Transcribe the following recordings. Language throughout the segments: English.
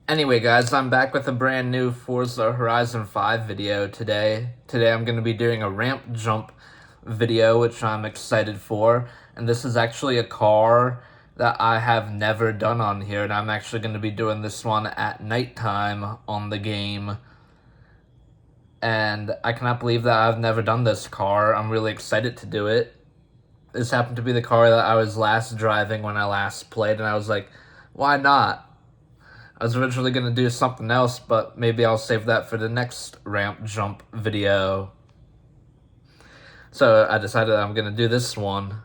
Anyway, guys, I'm back with a brand new Forza Horizon 5 video today. Today I'm going to be doing a ramp jump video, which I'm excited for. And this is actually a car that I have never done on here, and I'm actually going to be doing this one at nighttime on the game. And I cannot believe that I've never done this car. I'm really excited to do it. This happened to be the car that I was last driving when I last played, and I was like, why not? I was originally going to do something else, but maybe I'll save that for the next ramp jump video. So I decided I'm going to do this one.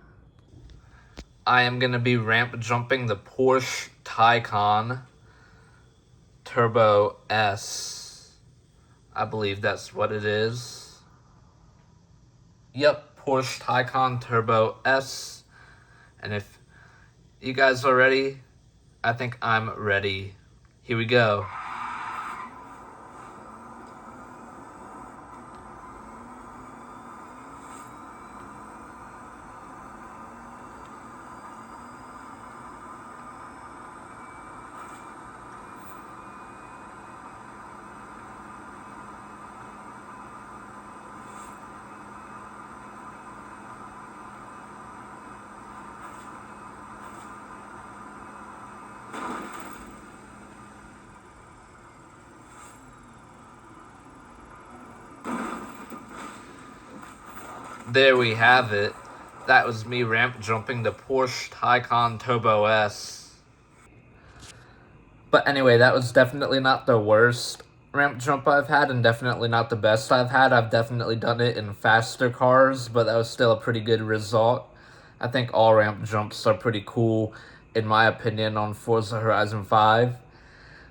I am going to be ramp jumping the Porsche Taycan Turbo S. I believe that's what it is. Yep, Porsche Taycan Turbo S. And if you guys are ready, I think I'm ready. Here we go. There we have it. That was me ramp jumping the Porsche Taycan Turbo S. But anyway, that was definitely not the worst ramp jump I've had, and definitely not the best I've had. I've definitely done it in faster cars, but that was still a pretty good result. I think all ramp jumps are pretty cool, in my opinion, on Forza Horizon 5.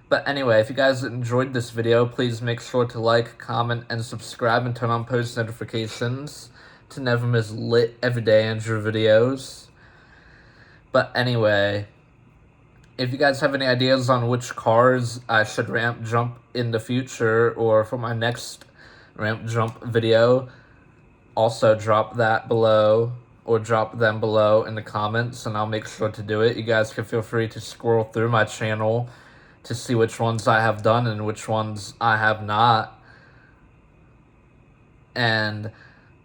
But anyway, if you guys enjoyed this video, please make sure to like, comment, and subscribe, and turn on post notifications to never miss lit everyday Andrew videos. But anyway, if you guys have any ideas on which cars I should ramp jump in the future, or for my next ramp jump video, also drop that below, or drop them below in the comments, and I'll make sure to do it. You guys can feel free to scroll through my channel to see which ones I have done and which ones I have not. And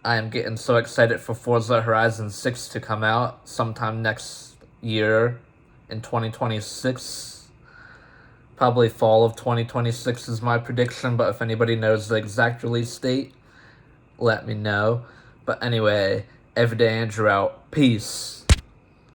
I am getting so excited for Forza Horizon 6 to come out sometime next year in 2026. Probably fall of 2026 is my prediction, but if anybody knows the exact release date, let me know. But anyway, Everyday Andrew out. Peace.